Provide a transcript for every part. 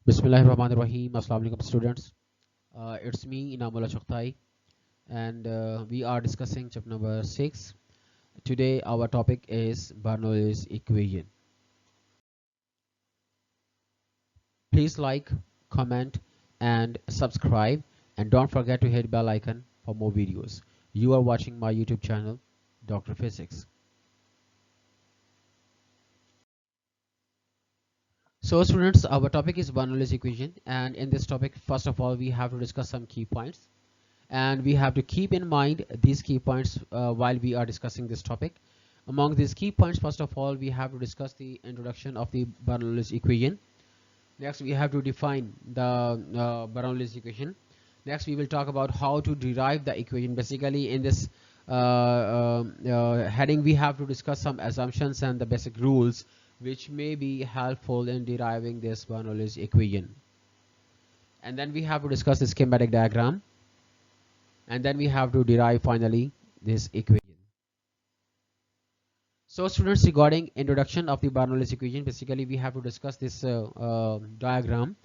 Bismillahirrahmanirrahim. Assalamu alaikum students. It's me Inamullah Choktai and we are discussing chapter number 6. Today our topic is Bernoulli's equation. Please like, comment and subscribe, and don't forget to hit bell icon for more videos. You are watching my YouTube channel Dr. Physics. So students, our topic is Bernoulli's equation, and in this topic first of all we have to discuss some key points. And we have to keep in mind these key points while we are discussing this topic. Among these key points, first of all, we have to discuss the introduction of the Bernoulli's equation. Next, we have to define the Bernoulli's equation. Next, we will talk about how to derive the equation. Basically, in this heading, we have to discuss some assumptions and the basic rules which may be helpful in deriving this Bernoulli's equation. And then we have to discuss the schematic diagram. And then we have to derive finally this equation. So students, regarding introduction of the Bernoulli's equation, basically we have to discuss this diagram.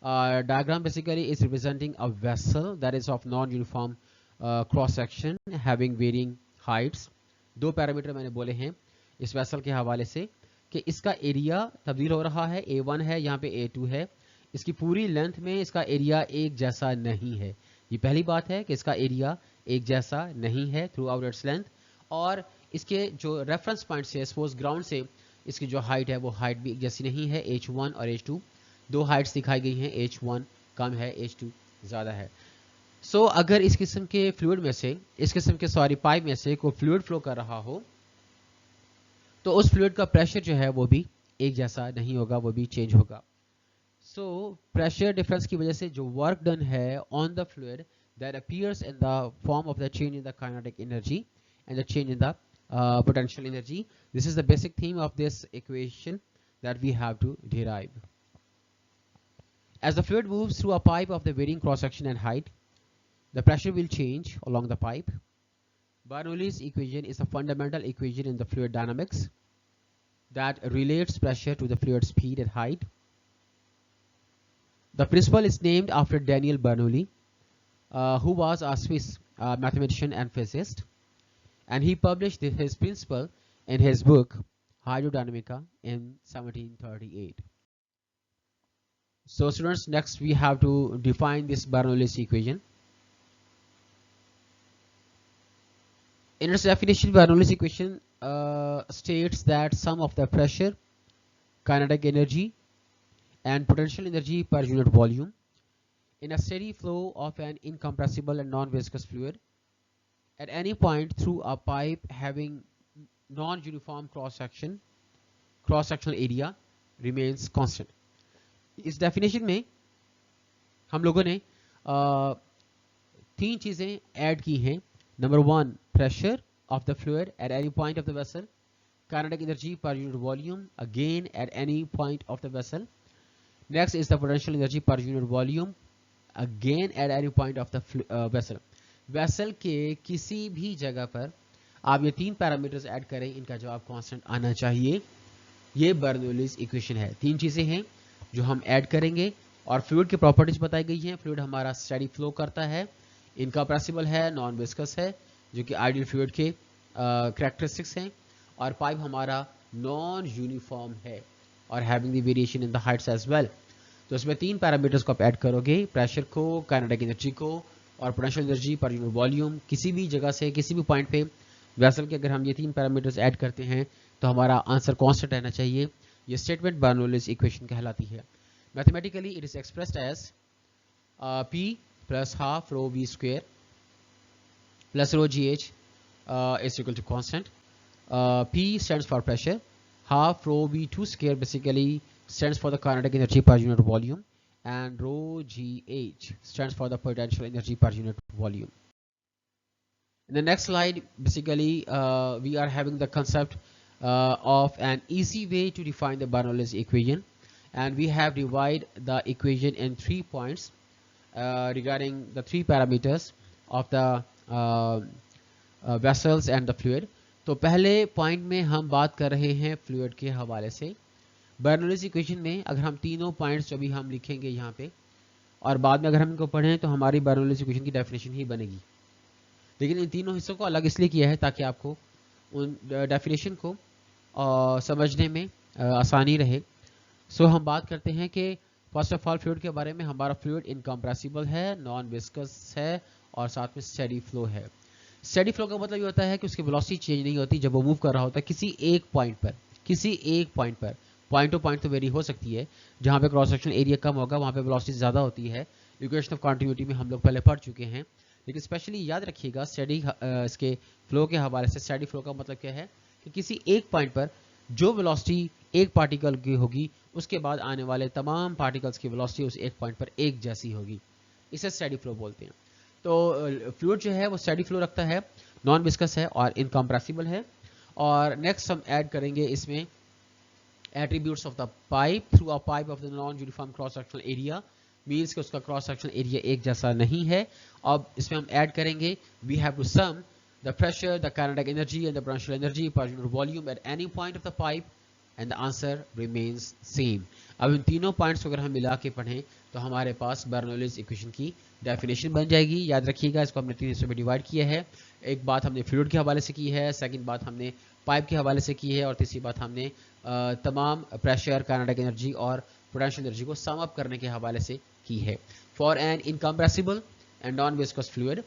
Diagram basically is representing a vessel that is of non-uniform cross section having varying heights. दो parameter मैंने बोले हैं इस vessel के हवाले से कि इसका एरिया तब्दील हो रहा है, A1 है, यहाँ पे A2 है. इसकी पूरी लेंथ में इसका एरिया एक जैसा नहीं है. ये पहली बात है कि इसका एरिया एक जैसा नहीं है थ्रू आउट इट्स लेंथ. और इसके जो रेफरेंस पॉइंट से सपोज ग्राउंड से इसकी जो हाइट है वो हाइट भी एक जैसी नहीं है. H1 और H2 दो हाइट्स दिखाई गई हैं. H1 कम है, H2 ज़्यादा है. सो अगर इस किस्म के फ्लूइड में से पाइप में से कोई फ्लूइड फ्लो कर रहा हो तो उस फ्लूइड का प्रेशर जो है वो भी एक जैसा नहीं होगा, वो भी चेंज होगा. So pressure difference की वजह से जो work done है on the fluid that appears in the form of the change in the kinetic energy and the change in the potential energy. This is the basic theme of this equation that we have to derive. As the fluid moves through a pipe of the varying cross section and height, the pressure will change along the pipe. Bernoulli's equation is a fundamental equation in the fluid dynamics that relates pressure to the fluid speed and height. The principle is named after Daniel Bernoulli, who was a Swiss mathematician and physicist, and he published his principle in his book Hydrodynamica in 1738. So students, next we have to define this Bernoulli's equation. In its definition, Bernoulli's equation states that sum of the pressure, kinetic energy and potential energy per unit volume in a steady flow of an incompressible and non-viscous fluid at any point through a pipe having non-uniform cross-sectional area remains constant. इस definition में हम लोगों ने तीन चीजें add की हैं. Number 1, pressure of the fluid at any point of the vessel, kinetic energy per unit volume again at any point of the vessel. Next is the potential energy per unit volume again at any point of the vessel. Vessel के किसी भी जगह पर आप ये तीन parameters add करें, इनका जवाब कांस्टेंट आना चाहिए. ये बर्नौलीज इक्वेशन है. तीन चीजें हैं जो हम ऐड करेंगे और फ्लूइड की प्रॉपर्टीज बताई गई हैं. फ्लूइड हमारा स्टेडी फ्लो करता है, इनकम्प्रेसिबल है, नॉन विस्कस है, जो कि आइडियल फ्लूइड के कैरेक्टरिस्टिक्स हैं. और पाइप हमारा नॉन यूनिफॉर्म है और having the variation in the heights as well. तो इसमें तीन पैरामीटर्स को आप ऐड करोगे, प्रेशर को, काइनेटिक एनर्जी को और potential energy per unit volume. किसी भी जगह से किसी भी पॉइंट पे वेसल के अगर हम ये तीन पैरामीटर्स ऐड करते हैं तो हमारा आंसर कांस्टेंट रहना चाहिए. ये स्टेटमेंट बर्नौलीज इक्वेशन कहलाती है. Mathematically it is expressed as P plus half rho V square plus rho GH is equal to constant. P stands for pressure, half rho V2 square basically stands for the kinetic energy per unit volume, and rho GH stands for the potential energy per unit volume. In the next slide, basically we are having the concept of an easy way to define the Bernoulli's equation, and we have divided the equation in 3 points regarding the 3 parameters of the vessels and the fluid. तो पहले point में हम बात कर रहे हैं fluid के हवाले से. बर्नौलीज इक्वेशन में अगर हम तीनों पॉइंट्स जो भी हम लिखेंगे यहाँ पे और बाद में अगर हम इनको पढ़ें तो हमारी बर्नौलीज इक्वेशन की डेफिनेशन ही बनेगी। लेकिन इन तीनों हिस्सों को अलग इसलिए किया है ताकि आपको उन डेफिनेशन को समझने में आसानी रहे। सो हम बात करते हैं कि फर्स्ट ऑफ ऑल फ्लूइड के बारे में। हमारा फ्लूइड इनकम्प्रेसिबल है, नॉन विस्कस है और साथ में स्टेडी फ्लो है। स्टेडी फ्लो का मतलब ये होता है कि उसकी वेलोसिटी चेंज नहीं होती जब वो मूव कर रहा होता है किसी एक पॉइंट पर, पॉइंट टू पॉइंट तो वेरी हो सकती है। जहाँ पे क्रॉस सेक्शन एरिया कम होगा वहाँ पे वेलोसिटी ज़्यादा होती है। इक्वेशन ऑफ कॉन्टिन्यूटी में हम लोग पहले पढ़ चुके हैं। लेकिन स्पेशली याद रखिएगा स्टेडी इसके फ्लो के हवाले से, स्टेडी फ्लो का मतलब क्या है कि किसी एक पॉइंट पर जो वेलोसिटी एक पार्टिकल की होगी उसके बाद आने वाले तमाम पार्टिकल्स की वेलोसिटी उस एक पॉइंट पर एक जैसी होगी। इसे स्टेडी फ्लो बोलते हैं। तो फ्लूइड जो है वो स्टेडी फ्लो रखता है, नॉन विस्कस है और इनकम्प्रेसिबल है। और नेक्स्ट हम ऐड करेंगे इसमें attributes of the pipe. Through a pipe of the non uniform cross sectional area means कि उसका क्रॉस सेक्शनल एरिया एक जैसा नहीं है। अब इसमें हम ऐड करेंगे we have to sum the pressure, the kinetic energy and the potential energy per unit volume at any point of the pipe and the answer remains same. अब इन तीनों पॉइंट्स को अगर हम मिला के पढ़ें तो हमारे पास बर्नौलीज इक्वेशन की डेफिनेशन बन जाएगी। याद रखिएगा इसको हमने तीन हिस्सों में डिवाइड किया है। एक बात हमने फ्लूइड के हवाले से की है, सेकंड बात हमने पाइप के हवाले से की है और तीसरी बात हमने तमाम प्रेशर, काइनेटिक एनर्जी और पोटेंशियल एनर्जी को सम अप करने के हवाले से की है। For an incompressible and non viscous fluid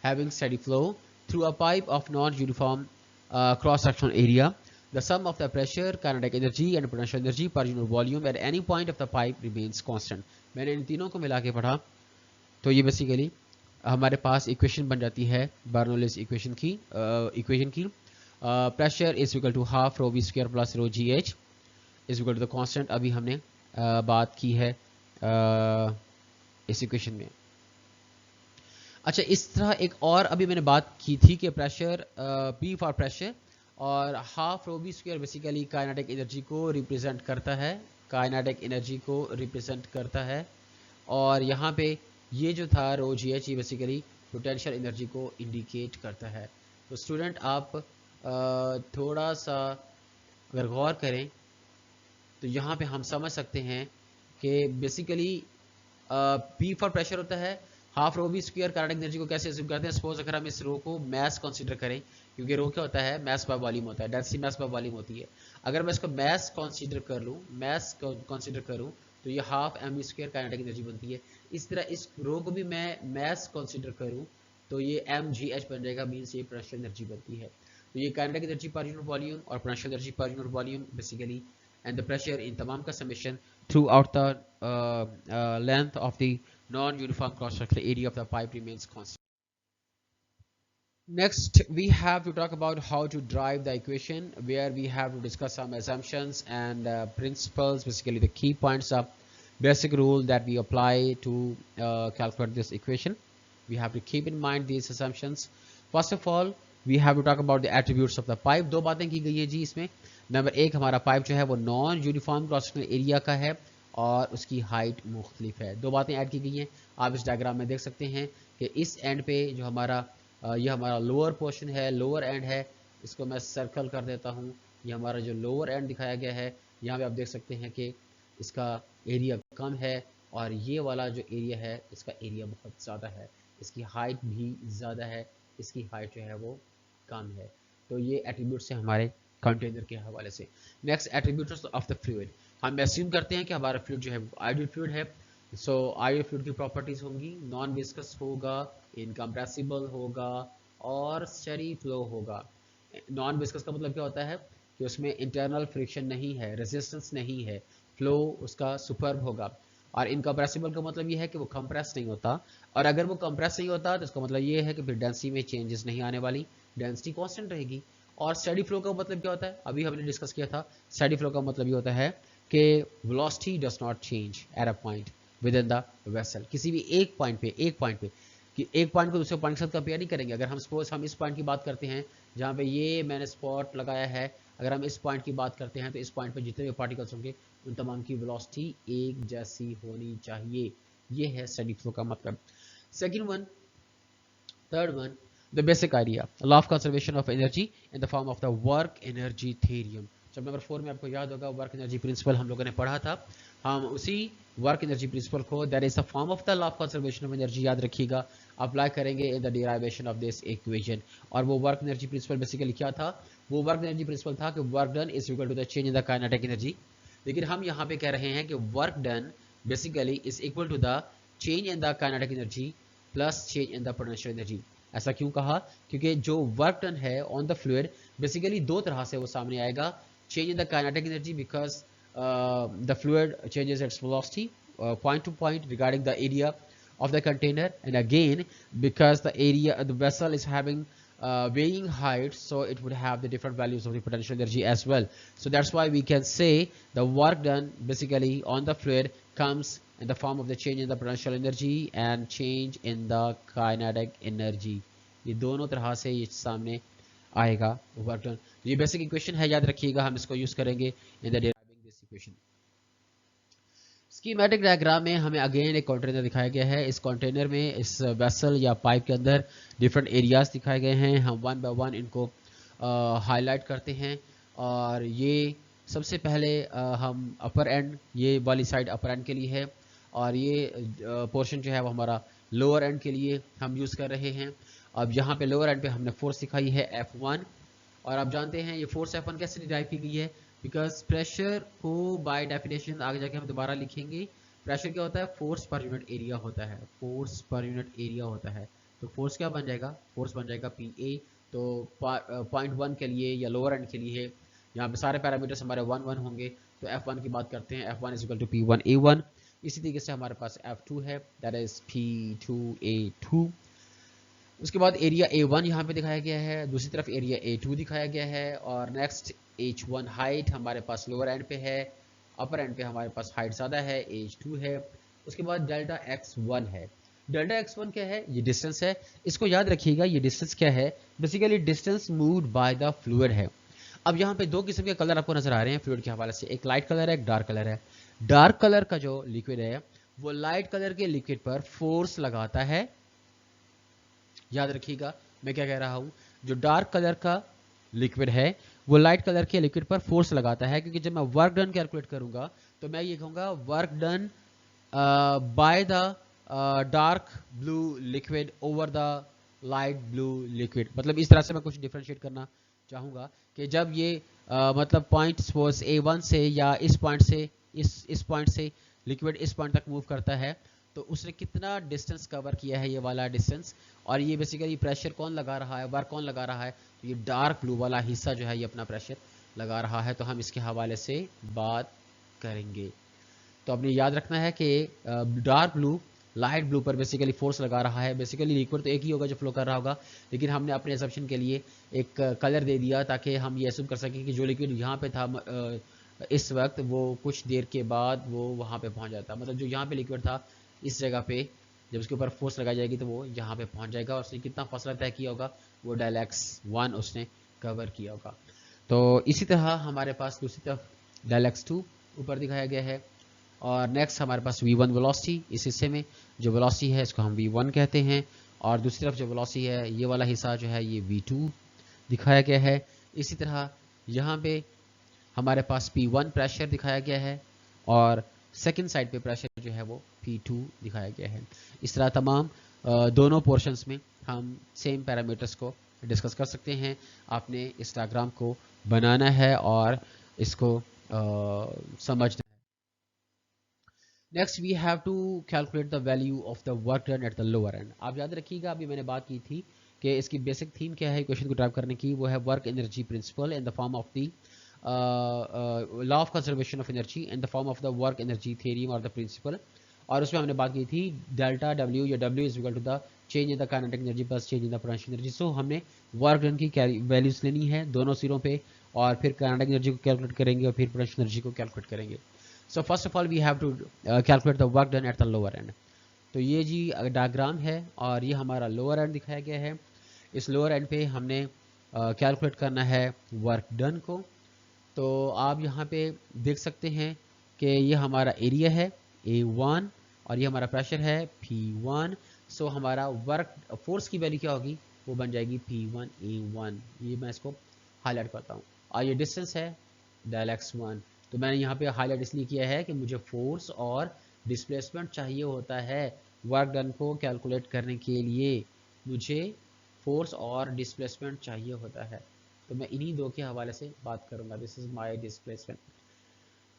having steady flow through a pipe of non-uniform cross-sectional area, the sum of the pressure, kinetic energy and potential energy per unit volume at any point of the pipe remains constant. मैंने इन तीनों को मिला के पढ़ा तो ये basically हमारे पास equation बन जाती है बर्नौलीज इक्वेशन की। Pressure is equal to half rho v square plus rho g h is equal to the constant. अभी हमने बात की है इस इक्वेशन में। अच्छा, इस तरह एक और अभी मैंने बात की थी कि प्रेशर P फॉर प्रेशर और half rho v square basically kinetic energy को रिप्रेजेंट करता है, और यहाँ पे ये जो था rho g h basically potential energy को इंडिकेट करता है। तो स्टूडेंट आप थोड़ा सा अगर गौर करें तो यहाँ पे हम समझ सकते हैं कि बेसिकली P फॉर प्रेशर होता है, half rho v square kinetic energy को कैसे एज्यूम करते हैं। सपोज अगर हम इस रो को मैस कंसीडर करें, क्योंकि रो क्या होता है, मैस बाय वॉल्यूम होता है, डेंसिटी मैस बाय वॉल्यूम होती है। अगर मैं इसको मैस कंसीडर करूं तो ये half m v square kinetic energy बनती है। इस तरह इस रो को भी मैं मैस कंसीडर करूं तो ये एम जी एच बन जाएगा, मीन्स ये पोटेंशियल एनर्जी बनती है। तो ये kinetic energy per unit volume और potential energy per unit volume basically and the pressure इन तमाम का summation throughout the length of the non-uniform cross-sectional area of the pipe remains constant. Next, we have to talk about how to drive the equation, where we have to discuss some assumptions and principles, basically the key points of basic rule that we apply to calculate this equation. We have to keep in mind these assumptions. First of all, we have to talk about the attributes of the pipe. दो बातें की गई है जी इसमें। Number एक, हमारा pipe जो है वो non uniform cross sectional area का है और उसकी हाइट मुख्तलिफ है। दो बातें ऐड की गई हैं, आप इस डायग्राम में देख सकते हैं कि इस एंड पे जो हमारा ये हमारा लोअर पोर्शन है, लोअर एंड है, इसको मैं सर्कल कर देता हूँ। ये हमारा जो लोअर एंड दिखाया गया है, यहाँ पे आप देख सकते हैं कि इसका एरिया कम है और ये वाला जो एरिया है इसका एरिया बहुत ज़्यादा है, इसकी हाइट भी ज़्यादा है, इसकी हाइट जो है वो कम है। तो ये एट्रीब्यूट्स हैं हमारे कंटेनर के हवाले से। Next, attributes of the fluid. हम एज्यूम करते हैं कि हमारा फ्लूइड जो है आइडियल फ्लूइड है। सो आइडियल फ्लूइड की प्रॉपर्टीज होंगी, नॉन विस्कस होगा, इनकम्प्रेसिबल होगा और स्टेडी फ्लो होगा। नॉन विस्कस का मतलब क्या होता है कि उसमें इंटरनल फ्रिक्शन नहीं है, रेजिस्टेंस नहीं है, फ्लो उसका सुपर्ब होगा। और इनकम्प्रेसिबल का मतलब ये है कि वो कंप्रेस नहीं होता, और अगर वो कंप्रेस नहीं होता तो इसका मतलब ये है कि फिर डेंसिटी में चेंजेस नहीं आने वाली, डेंसिटी कांस्टेंट रहेगी। और स्टेडी फ्लो का मतलब क्या होता है, अभी हमने डिस्कस किया था। स्टेडी फ्लो का मतलब ये होता है कि velocity does not change at a point with in the vessel. किसी भी एक पॉइंट पे कि एक पॉइंट को दूसरे पॉइंट के साथ कंपेयर नहीं करेंगे। अगर हम सपोज हम इस पॉइंट की बात करते हैं जहाँ पे ये मैंने स्पॉट लगाया है, अगर हम इस पॉइंट की बात करते हैं तो इस पॉइंट पे जितने भी पार्टिकल्स होंगे उन तमाम की वेलोसिटी एक जैसी होनी चाहिए। ये है स्टेडी फ्लो का मतलब। Second one, third one, the basic idea, law of conservation of energy in the form of the work energy theorem. जब नंबर 4 में आपको याद होगा वर्क एनर्जी प्रिंसिपल हम लोगों ने पढ़ा था, हम उसी वर्क एनर्जी प्रिंसिपल को that is the form of the law of conservation of energy, याद रखिएगा, अप्लाई करेंगे in the derivation of this equation. और वो वर्क एनर्जी प्रिंसिपल बेसिकली क्या था? वो वर्क एनर्जी प्रिंसिपल था कि work done is equal to the change in the kinetic energy. लेकिन हम यहाँ पे कह रहे हैं कि work done basically is equal to the change in the kinetic energy plus change in the potential energy. ऐसा क्यों कहा? क्योंकि जो वर्क डन है ऑन द फ्लूइड बेसिकली दो तरह से वो सामने आएगा। Change in the kinetic energy because the fluid changes its velocity point to point regarding the area of the container, and again because the area the vessel is having varying height, so it would have the different values of the potential energy as well. So that's why we can say the work done basically on the fluid comes in the form of the change in the potential energy and change in the kinetic energy. ये दोनों तरह से ये सामने आएगा work done. ये basic equation है, याद रखिएगा, हम इसको यूज करेंगे in the deriving this equation. Schematic diagram में हमें अगेन एक कंटेनर दिखाया गया है। इस कंटेनर में इस वेसल या पाइप के अंदर डिफरेंट एरियाज दिखाए गए हैं। हम वन बाय वन इनको हाईलाइट करते हैं। और ये सबसे पहले हम अपर एंड, ये वाली साइड अपर एंड के लिए है, और ये पोर्शन जो है वो हमारा लोअर एंड के लिए हम यूज़ कर रहे हैं। अब यहाँ पे लोअर एंड पे हमने फोर्स दिखाई है F1, और आप जानते हैं ये फोर्स F1 कैसे डिराइव की गई है, बिकॉज प्रेशर को बाय डेफिनेशन आगे जाके हम दोबारा लिखेंगे। प्रेशर क्या होता है? फोर्स पर यूनिट एरिया होता है, फोर्स पर यूनिट एरिया होता है। तो फोर्स क्या बन जाएगा? फोर्स बन जाएगा PA। तो पॉइंट 1 के लिए या लोअर एंड के लिए यहाँ पे सारे पैरामीटर्स हमारे 1 1 होंगे, तो F1 की बात करते हैं। F1 इज इक्वल टू P1A1। इसी तरीके से हमारे पास F2 है, दैट इज P2A2। उसके बाद एरिया A1 यहाँ पे दिखाया गया है, दूसरी तरफ एरिया A2 दिखाया गया है। और नेक्स्ट H1 हाइट हमारे पास लोअर एंड पे है, अपर एंड पे हमारे पास हाइट ज़्यादा है, H2 है। उसके बाद डेल्टा X1 है। डेल्टा X1 क्या है? ये डिस्टेंस है। इसको याद रखिएगा, ये डिस्टेंस क्या है? Basically distance moved by the fluid है। अब यहाँ पे दो किस्म के कलर आपको नजर आ रहे हैं फ्लूइड के हवाले से, एक लाइट कलर है, एक डार्क कलर है। डार्क कलर का जो लिक्विड है वो लाइट कलर के लिक्विड पर फोर्स लगाता है। याद रखिएगा मैं क्या कह रहा हूं, जो डार्क कलर का लिक्विड है वो लाइट कलर के लिक्विड पर फोर्स लगाता है, क्योंकि जब मैं वर्क डन कैलकुलेट करूंगा तो मैं ये कहूंगा work done by the dark blue liquid over the light blue liquid. मतलब इस तरह से मैं कुछ डिफरेंशिएट करना चाहूंगा कि जब ये मतलब पॉइंट सपोज A1 से या इस पॉइंट से इस पॉइंट से लिक्विड इस पॉइंट तक मूव करता है, तो उसने कितना डिस्टेंस कवर किया है, ये वाला डिस्टेंस। और ये बेसिकली प्रेशर कौन लगा रहा है, वर्क कौन लगा रहा है, तो ये डार्क ब्लू वाला हिस्सा जो है ये अपना प्रेशर लगा रहा है। तो हम इसके हवाले से बात करेंगे। तो आपने याद रखना है कि डार्क ब्लू लाइट ब्लू पर बेसिकली फोर्स लगा रहा है। बेसिकली लिक्विड तो एक ही होगा जो फ्लो कर रहा होगा, लेकिन हमने अपने एसम्पशन के लिए एक कलर दे दिया ताकि हम ये एज्यूम कर सकें कि जो लिक्विड यहाँ पे था इस वक्त, वो कुछ देर के बाद वो वहाँ पे पहुँच जाता। मतलब जो यहाँ पे लिक्विड था इस जगह पे जब उसके ऊपर फोर्स लगाई जाएगी तो वो यहाँ पे पहुँच जाएगा, और उसने कितना फासला तय किया होगा, वो डेल X1 उसने कवर किया होगा। तो इसी तरह हमारे पास दूसरी तरफ डेल X2 ऊपर दिखाया गया है। और नेक्स्ट हमारे पास V1 वेलोसिटी, इस हिस्से में जो वेलोसिटी है इसको हम V1 कहते हैं, और दूसरी तरफ जो वेलोसिटी है ये वाला हिस्सा जो है ये V2 दिखाया गया है। इसी तरह यहाँ पे हमारे पास P1 प्रेशर दिखाया गया है, और सेकंड साइड पे प्रेशर जो है वो P2 दिखाया गया है। इस तरह तमाम दोनों पोर्शंस में हम सेम पैरामीटर्स को डिस्कस कर सकते हैं। आपने इस डायग्राम को बनाना है और इसको समझना है। Next we have to calculate the value of the work done at the lower end. आप याद रखिएगा अभी मैंने बात की थी कि इसकी बेसिक थीम क्या है क्वेश्चन को ड्राइव करने की, वो है work energy principle in the form of the law of conservation of energy in the form of the work energy theorem और द प्रिंसिपल। और उसमें हमने बात की थी डेल्टा W या W is equal to the change in the kinetic energy plus change in the potential energy. So हमने work done की वैल्यूज लेनी है दोनों सिरों पे, और फिर काइनेटिक एनर्जी को कैलकुलेट करेंगे और फिर पोटेंशियल एनर्जी को कैलकुलेट करेंगे। So first of all we have to calculate the work done at the lower end. तो ये जी डायग्राम है और ये हमारा लोअर एंड दिखाया गया है। इस लोअर एंड पे हमने कैलकुलेट करना है वर्क डन को। तो आप यहाँ पे देख सकते हैं कि ये हमारा एरिया है A1 और ये हमारा प्रेशर है P1। सो हमारा वर्क फोर्स की वैल्यू क्या होगी, वो बन जाएगी P1A1। ये मैं इसको हाईलाइट करता हूँ। और ये डिस्टेंस है डेल x1। तो मैंने यहाँ पे हाईलाइट इसलिए किया है कि मुझे फोर्स और डिस्प्लेसमेंट चाहिए होता है वर्क डन को कैलकुलेट करने के लिए, मुझे फोर्स और डिस्प्लेसमेंट चाहिए होता है। तो मैं इन्हीं दो के हवाले से बात करूंगा। This is my displacement.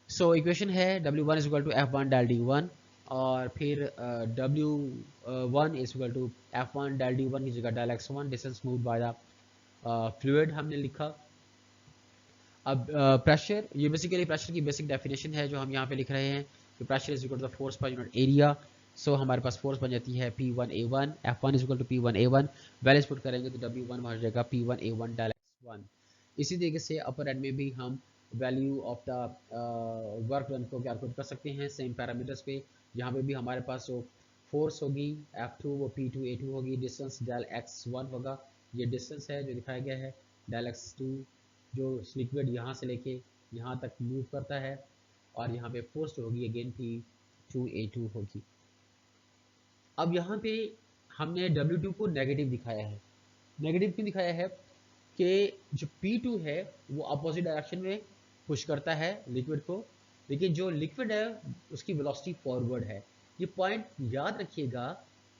So equation है W1 is equal to F1 del D1, और फिर W1 is equal to F1 del D1 की जगह del x1 distance moved by the fluid हमने लिखा। अब प्रेशर, ये बेसिकली प्रेशर की बेसिक डेफिनेशन है जो हम यहाँ पे लिख रहे हैं कि pressure is equal to the force per unit area. So हमारे पास फोर्स बन जाती है P1A1, F1 इज इक्वल टू P1A1, वैल्यूज पुट करेंगे तो W1 हो जाएगा P1A1 डेल x1। इसी तरीके से अपर एंड में भी हम value of the work done को कैलकुलेट कर सकते हैं सेम पैरामीटर्स पे। यहाँ पे भी हमारे पास जो फोर्स होगी F2 वो P2A2 होगी, डिस्टेंस डेल x1 होगा, ये डिस्टेंस है जो दिखाया गया है, डेल x2 जो लिक्विड यहाँ से लेके यहाँ तक मूव करता है, और यहाँ पे फोर्स होगी अगेन P2A2 होगी। अब यहाँ पे हमने W2 को नेगेटिव दिखाया है। नेगेटिव क्यों दिखाया है कि जो P2 है वो अपोजिट डायरेक्शन में पुश करता है लिक्विड को, लेकिन जो लिक्विड है उसकी वेलोसिटी फॉरवर्ड है। ये पॉइंट याद रखिएगा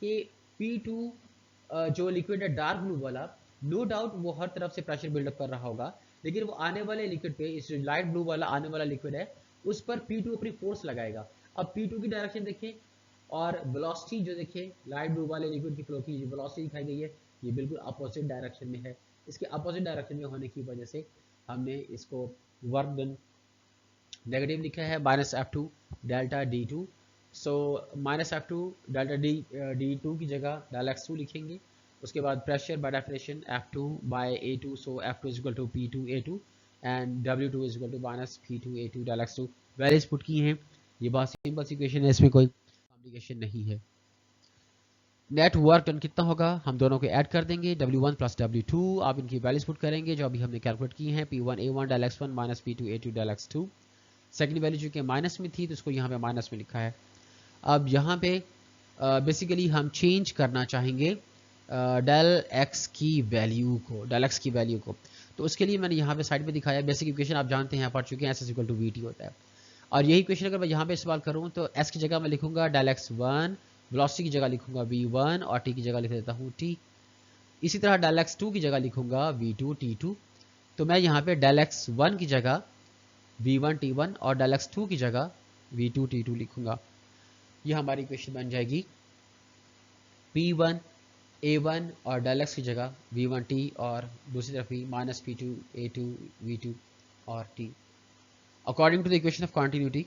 कि P2 जो लिक्विड है डार्क ब्लू वाला, नो डाउट वो हर तरफ से प्रेशर बिल्डअप कर रहा होगा, लेकिन वो आने वाले लिक्विड पे, इस लाइट ब्लू वाला आने वाला लिक्विड है उस पर P2 अपनी फोर्स लगाएगा। अब P2 की डायरेक्शन देखें और वेलोसिटी जो देखें लाइट ब्लू वाले लिक्विड की फ्लो की जो वेलोसिटी दिखाई गई है ये बिल्कुल अपोजिट डायरेक्शन में है। इसके अपोजिट डायरेक्शन में होने की वजह से हमने इसको वर्क डन नेगेटिव लिखा है -F2 डेल्टा D2। सो -F2 डेल्टा D2 की जगह डेल x2 लिखेंगे। उसके बाद pressure by definition F2 by A2, so F2 is equal to P2A2 and W2 is equal to -P2A2 del x2। Values put की हैं। ये बहुत सिंपल सी equation है, इसमें कोई कॉम्प्लिकेशन नहीं है। नेट वर्क डन कितना होगा, हम दोनों को ऐड कर देंगे W1 प्लस W2। आप इनकी वैल्यूज पुट करेंगे जो अभी हमने कैलकुलेट की हैं, P1A1 del x1 minus P2A2 del x2। Second value जो कि माइनस में थी तो उसको यहाँ पे माइनस में लिखा है। अब यहाँ पे बेसिकली हम चेंज करना चाहेंगे डेल एक्स की वैल्यू को, डेल एक्स की वैल्यू को। तो उसके लिए मैंने यहाँ पे साइड पे दिखाया। बेसिक इक्वेशन आप जानते हैं, पढ़ चुके हैं, S इक्वल टू VT होता है। और यही इक्वेशन अगर मैं यहाँ पे इस्तेमाल करूँ तो S की जगह मैं लिखूंगा डेल x1, वेलोसिटी की जगह लिखूंगा V1 और T की जगह लिख देता हूँ T। इसी तरह डेल x2 की जगह लिखूंगा V2 T2। तो मैं यहाँ पे डेल x1 की जगह V1 T1 और डेल x2 की जगह V2 T2 लिखूंगा। ये हमारी इक्वेशन बन जाएगी P1 A1 और डेल x की जगह V1 T और दूसरी तरफ भी माइनस P2 A2 V2 और T। According to the equation of continuity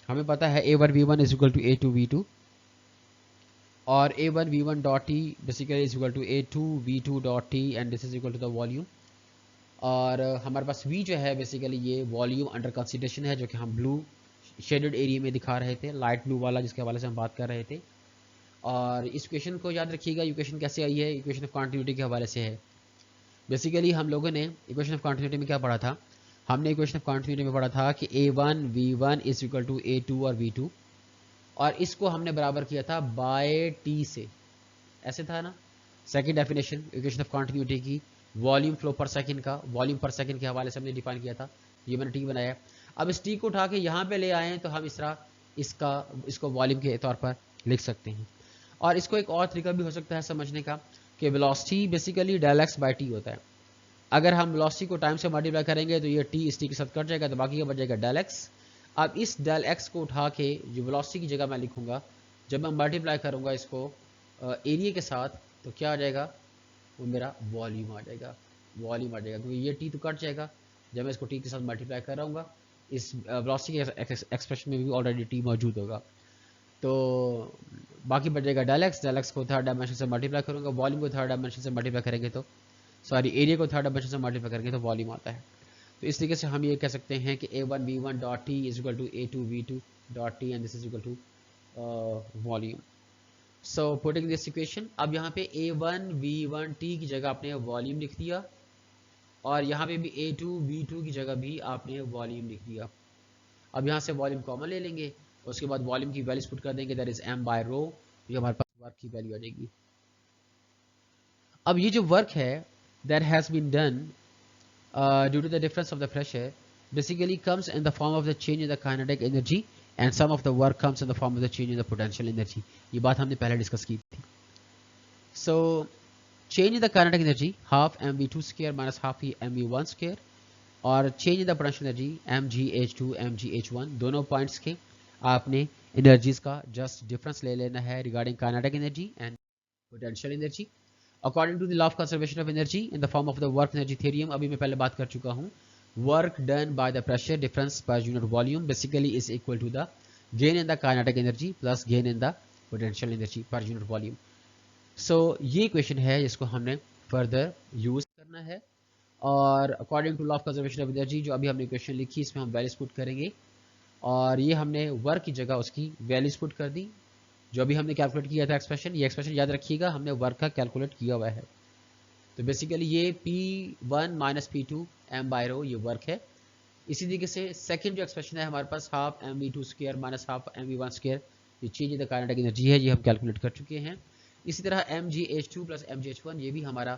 हमें पता है A1 V1 is equal to A2 V2 और A1 V1 dot T basically is equal to A2 V2 dot T and this is equal to the volume. और हमारे पास V जो है basically ये volume under consideration है जो कि हम ब्लू शेडेड एरिया में दिखा रहे थे, लाइट ब्लू वाला जिसके हवाले से हम बात कर रहे थे। और इस क्वेश्चन को याद रखिएगा, इक्वेशन कैसे आई है, इक्वेशन ऑफ कॉन्टिन्यूटी के हवाले से है। बेसिकली हम लोगों ने इक्वेशन ऑफ कॉन्टिन्यूटी में क्या पढ़ा था, हमने इक्वेशन ऑफ कॉन्टिन्यूटी में पढ़ा था कि A1 V1 is equal to A2 और V2, और इसको हमने बराबर किया था बाय T से, ऐसे था ना। Second definition equation of continuity की वॉल्यूम फ्लो पर सेकंड का, वॉल्यूम पर सेकंड के हवाले से हमने डिफाइन किया था, ये मैंने T बनाया। अब इस T को उठा के यहाँ पे ले आए तो हम इस तरह इसको वॉल्यूम के तौर पर लिख सकते हैं। और इसको एक और तरीका भी हो सकता है समझने का कि velocity basically del x by t होता है। अगर हम वेलोसिटी को टाइम से मल्टीप्लाई करेंगे तो ये टी इस टी के साथ कट जाएगा, तो बाकी का बच जाएगा डेल एक्स। अब इस डेल एक्स को उठा के जो वेलोसिटी की जगह मैं लिखूंगा, जब मैं मल्टीप्लाई करूंगा इसको एरिया के साथ, तो क्या आ जाएगा, वो मेरा वॉल्यूम आ जाएगा, वॉल्यूम आ जाएगा, क्योंकि ये टी तो कट जाएगा जब मैं इसको टी के साथ मल्टीप्लाई कर रहा हूँ। इस वेलोसिटी के एक्सप्रेशन में भी ऑलरेडी टी मौजूद होगा, तो बाकी बच जाएगा डेल एक्स को थर्ड डायमेंशन से मल्टीप्लाई करूंगा, वॉल्यूम को थर्ड डायमेंशन से मल्टीप्लाई करेंगे तो सॉरी एरिया को थर्ड डायमेंशन से मल्टीप्लाई करेंगे तो वॉल्यूम आता है। तो इस तरीके से हम ये कह सकते हैं कि A1 V1 dot T is equal to A2 V2 dot T and this is equal to volume. So putting this equation, अब यहाँ पे A1 V1 T की जगह आपने वॉल्यूम लिख दिया, और यहाँ पे भी A2 V2 की जगह भी आपने वॉल्यूम लिख दिया। अब यहाँ से वॉल्यूम कॉमन ले लेंगे, उसके बाद वॉल्यूम की वैल्यूज पुट कर देंगे, दैट इज m बाय रो, ये हमारे पास वर्क की वैल्यू आ जाएगी। अब ये जो वर्क है that has been done due to the difference of the pressure, basically comes in the form of the change in the kinetic energy and some of the work comes in the form of the change in the potential energy. ये बात हमने पहले discuss की थी. So change in the kinetic energy half mv2 square minus half mv1 square और change in the potential energy mgh2 mgh1 दोनों points के आपने एनर्जीज का जस्ट डिफरेंस ले लेना है regarding kinetic energy and potential energy according to the law of conservation of energy in the form of the work energy theorem. अभी मैं पहले बात कर चुका हूँ. Work done by the pressure difference per unit volume basically is equal to the gain in the kinetic energy plus gain in the potential energy per unit volume. So ये question है जिसको हमने फर्दर यूज करना है और according to law of conservation of energy जो अभी हमने क्वेश्चन लिखी इसमें हम वैल्यूज पुट करेंगे और ये हमने वर्क की जगह उसकी वैल्यूज पुट कर दी जो अभी हमने कैलकुलेट किया था एक्सप्रेशन. ये एक्सप्रेशन याद रखिएगा हमने वर्क का कैलकुलेट किया हुआ है. तो बेसिकली ये P1 minus P2 m bye रो ये वर्क है. इसी तरीके से सेकंड जो एक्सप्रेशन है हमारे पास half mv2 square minus half mv1 square ये change in the kinetic energy है ये हम कैलकुलेट कर चुके हैं. इसी तरह mgh2 प्लस mgh1 ये भी हमारा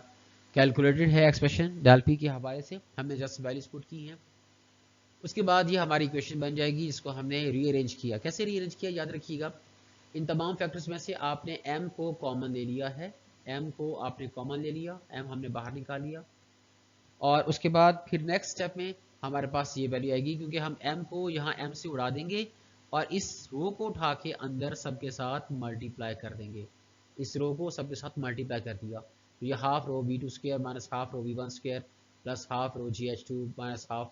कैलकुलेटेड है एक्सप्रेशन डेल पी के हवाले से हमने जस्ट वैल्यूज पुट की हैं. उसके बाद ये हमारी इक्वेशन बन जाएगी जिसको हमने रीअरेंज किया. कैसे रीअरेंज किया याद रखिएगा. इन तमाम फैक्टर्स में से आपने m को कॉमन ले लिया है. m को आपने कॉमन ले लिया m हमने बाहर निकाल लिया और उसके बाद फिर नेक्स्ट स्टेप में हमारे पास ये वैल्यू आएगी क्योंकि हम m को यहाँ m से उड़ा देंगे और इस रो को उठा के अंदर सबके साथ मल्टीप्लाई कर देंगे. इस रो को सबके साथ मल्टीप्लाई कर दिया तो ये half rho v2 square minus half rho v1 square plus half rho gh2 minus half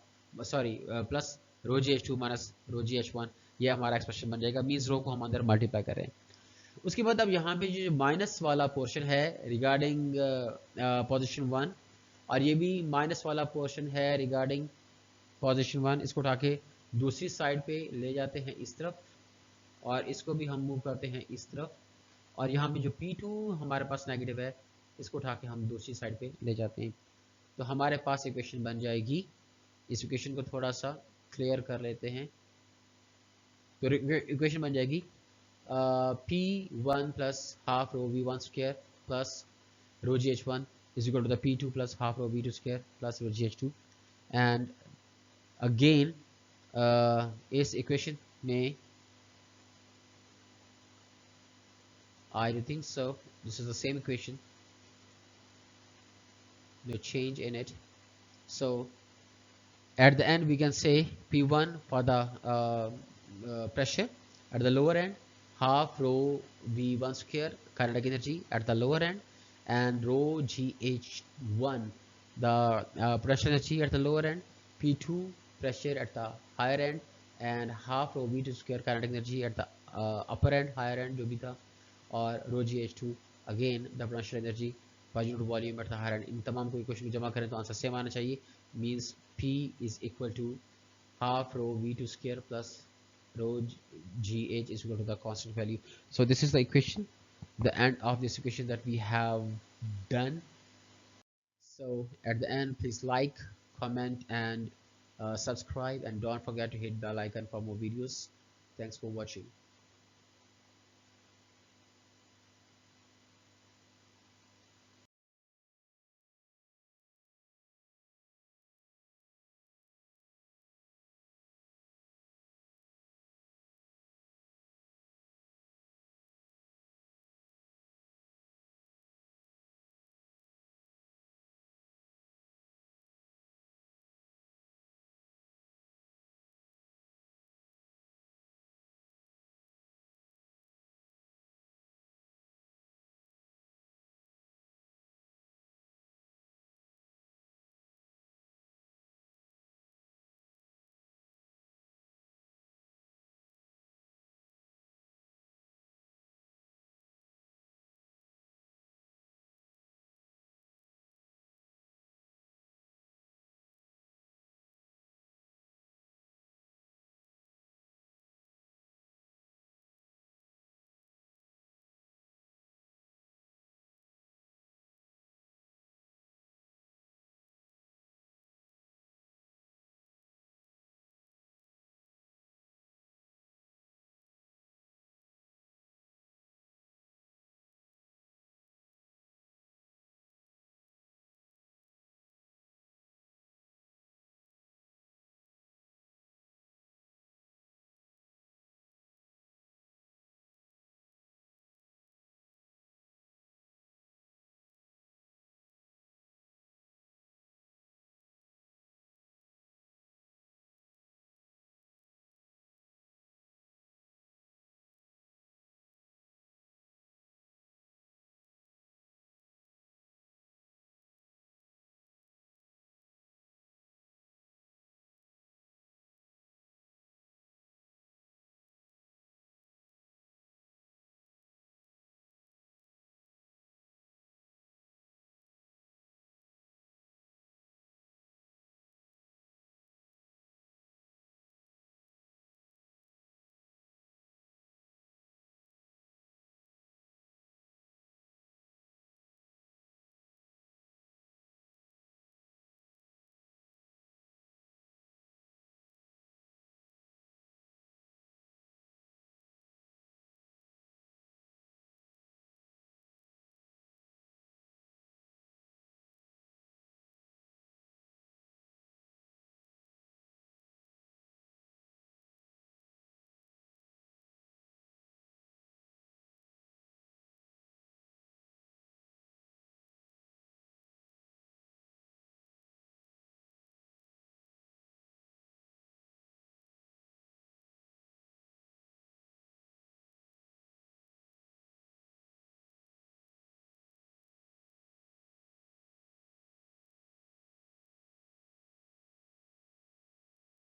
plus रो gh2 माइनस रो gh1 ये हमारा एक्सप्रेशन बन जाएगा. मींस रो को हम अंदर मल्टीप्लाई करें. उसके बाद अब यहाँ पे जो माइनस वाला पोर्शन है रिगार्डिंग पोजीशन 1 और ये भी माइनस वाला पोर्शन है रिगार्डिंग पोजीशन 1 इसको उठा के दूसरी साइड पे ले जाते हैं इस तरफ और इसको भी हम मूव करते हैं इस तरफ और यहाँ पे जो P2 हमारे पास नेगेटिव है इसको उठा के हम दूसरी साइड पे ले जाते हैं. तो हमारे पास इक्वेशन बन जाएगी. इस इक्वेशन को थोड़ा सा क्लियर कर लेते हैं. तो इक्वेशन बन जाएगी P1 plus half rho V1 square plus rho GH1 is equal to the P2 plus half rho V2 square plus rho GH2 and again इस equation में I do think so this is the same equation, no change in it. So at the end we can say P1 for the pressure at the lower end, half rho V1 square kinetic energy at the lower end and rho GH1 the pressure energy at the lower end, P2 pressure at the higher end and half rho V2 square kinetic energy at the upper end higher end जो भी था और rho GH2 again the potential energy per unit volume at the higher end. इन तमाम को equation जमा करें तो answer same आना चाहिए. Means P is equal to half rho V2 square plus rho GH is equal to the constant value. So this is the equation, the end of this equation that we have done. So at the end please like, comment and subscribe and don't forget to hit bell icon for more videos. Thanks for watching.